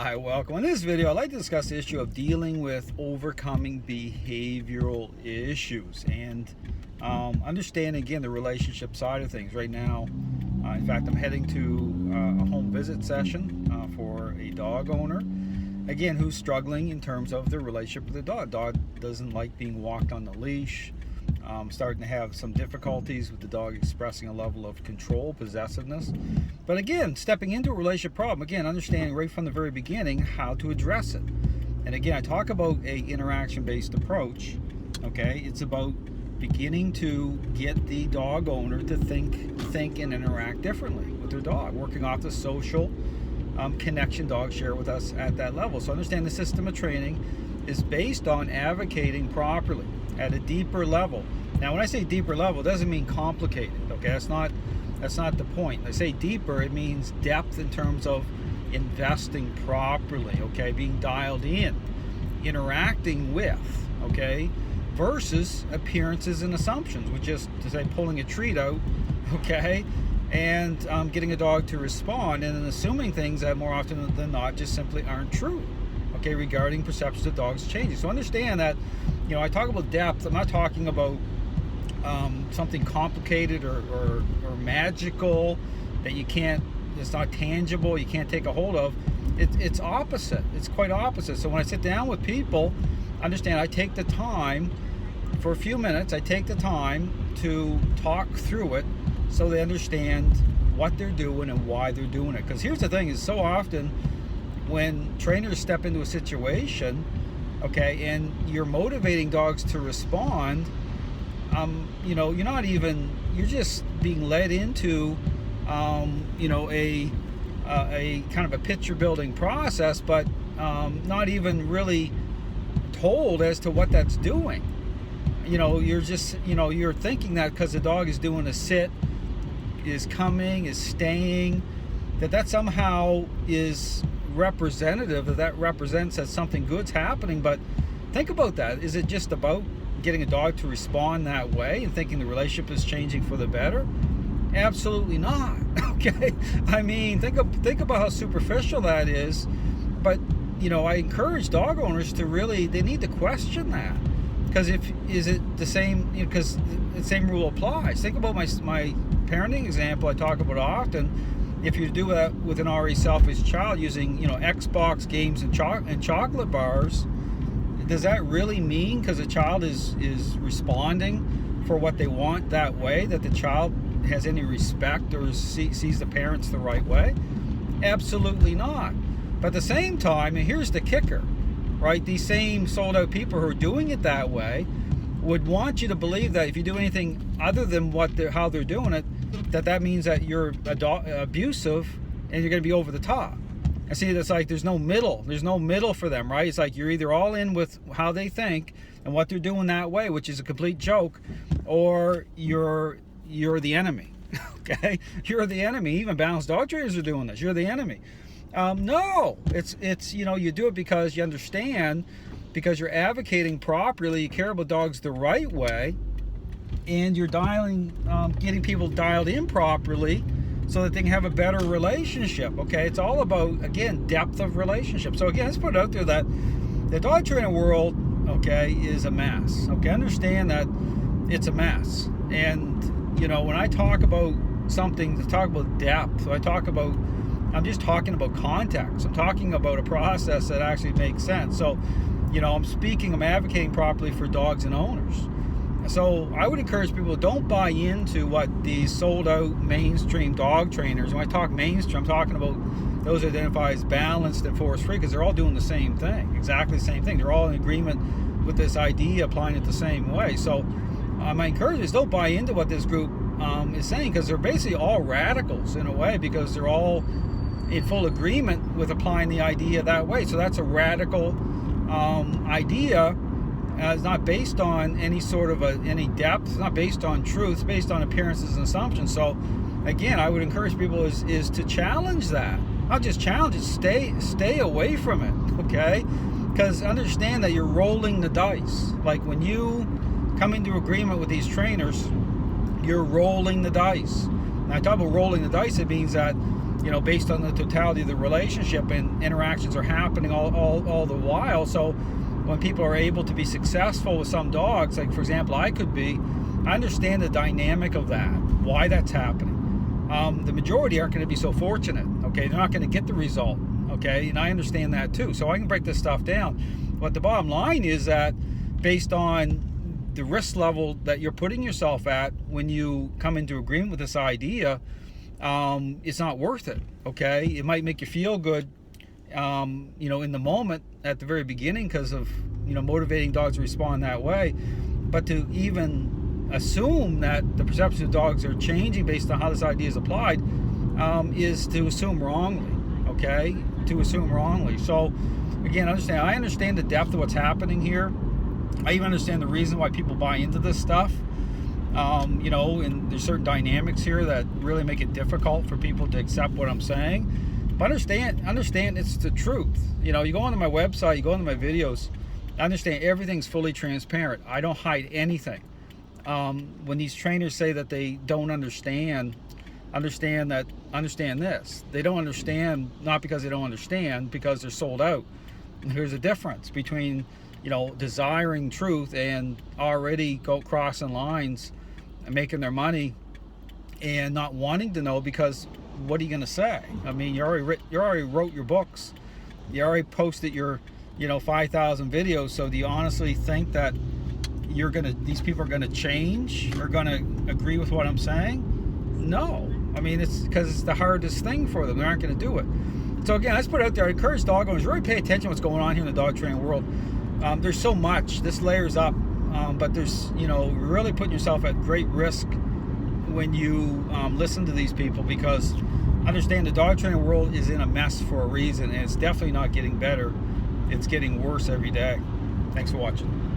Hi, welcome. In this video, I'd like to discuss the issue of dealing with overcoming behavioral issues and understanding, again, the relationship side of things. Right now, in fact, I'm heading to a home visit session for a dog owner, again, who's struggling in terms of the relationship with the dog. Dog doesn't like being walked on the leash. Starting to have some difficulties with the dog expressing a level of control, possessiveness. But again, stepping into a relationship problem, again, understanding right from the very beginning how to address it. And again, I talk about a interaction-based approach. Okay, it's about beginning to get the dog owner to think and interact differently with their dog, working off the social connection dogs share with us at that level. So understand the system of training is based on advocating properly at a deeper level. Now, when I say deeper level, it doesn't mean complicated. Okay, that's not the point. When I say deeper, it means depth in terms of investing properly. Okay, being dialed in, interacting with. Okay, versus appearances and assumptions, which is to say pulling a treat out. Okay, and getting a dog to respond and then assuming things that more often than not just simply aren't true. Okay, regarding perceptions of dogs changing. So understand that, I talk about depth. I'm not talking about something complicated or magical that it's not tangible, you can't take a hold of. It's opposite. It's quite opposite. So when I sit down with people, understand I take the time for a few minutes, I take the time to talk through it so they understand what they're doing and why they're doing it. Because here's the thing, is so often when trainers step into a situation, okay, and you're motivating dogs to respond, you're just being led into, a kind of a picture building process, but not even really told as to what that's doing. You're just, you're thinking that because the dog is doing a sit, is coming, is staying, that somehow is representative, that represents that something good's happening. But think about that. Is it just about getting a dog to respond that way and thinking the relationship is changing for the better? Absolutely not. Okay, I mean, think about how superficial that is. But I encourage dog owners to really, they need to question that, because is it the same? Because the same rule applies. Think about my parenting example I talk about often. If you do that with an already selfish child using, Xbox games and chocolate bars, does that really mean because the child is responding for what they want that way, that the child has any respect or sees the parents the right way? Absolutely not. But at the same time, and here's the kicker, right? These same sold out people who are doing it that way would want you to believe that if you do anything other than how they're doing it, that means that you're abusive and you're going to be over the top. I see that's like there's no middle for them, right? It's like you're either all in with how they think and what they're doing that way, which is a complete joke, or you're the enemy. Okay, you're the enemy. Even balanced dog trainers are doing this. You're the enemy. No, it's you do it because you understand, because you're advocating properly, you care about dogs the right way, and you're getting people dialed in properly so that they can have a better relationship. Okay, it's all about, again, depth of relationship. So again, let's put it out there that the dog training world, okay, is a mess. Okay, understand that it's a mess. And when I talk about something, to talk about depth, I'm just talking about context. I'm talking about a process that actually makes sense. So I'm advocating properly for dogs and owners. So I would encourage people, don't buy into what these sold out mainstream dog trainers, when I talk mainstream, I'm talking about those identified as balanced and force free, because they're all doing the same thing, exactly the same thing. They're all in agreement with this idea, applying it the same way. So my encouragement is don't buy into what this group is saying, because they're basically all radicals in a way, because they're all in full agreement with applying the idea that way. So that's a radical idea. It's not based on any sort of any depth. It's not based on truth. It's based on appearances and assumptions. So again, I would encourage people is to challenge that. Not just challenge it, stay away from it. Okay, because understand that you're rolling the dice. Like when you come into agreement with these trainers, you're rolling the dice. And I talk about rolling the dice, it means that you know, based on the totality of the relationship, and interactions are happening all the while. So when people are able to be successful with some dogs, like for example I could be, I understand the dynamic of that, why that's happening. The majority aren't going to be so fortunate, okay? They're not going to get the result, okay? And I understand that too. So I can break this stuff down. But the bottom line is that based on the risk level that you're putting yourself at when you come into agreement with this idea, it's not worth it, okay? It might make you feel good, you know, in the moment at the very beginning because of, you know, motivating dogs to respond that way. But to even assume that the perception of dogs are changing based on how this idea is applied is to assume wrongly, okay? To assume wrongly. So again, I understand the depth of what's happening here. I even understand the reason why people buy into this stuff. You know, and there's certain dynamics here that really make it difficult for people to accept what I'm saying. But understand it's the truth. You know, you go onto my website, you go into my videos, I understand everything's fully transparent. I don't hide anything. When these trainers say that they don't understand this. They don't understand, not because they don't understand, because they're sold out. And here's the difference between, you know, desiring truth and already crossing lines and making their money and not wanting to know, because what are you going to say? I mean, you already wrote your books. You already posted your, you know, 5,000 videos. So do you honestly think that these people are going to change or going to agree with what I'm saying? No. I mean, it's because it's the hardest thing for them. They aren't going to do it. So again, let's put it out there. I encourage dog owners, really pay attention to what's going on here in the dog training world. There's so much. This layers up, but there's, you know, you're really putting yourself at great risk when you listen to these people, because understand the dog training world is in a mess for a reason, and it's definitely not getting better. It's getting worse every day. Thanks for watching.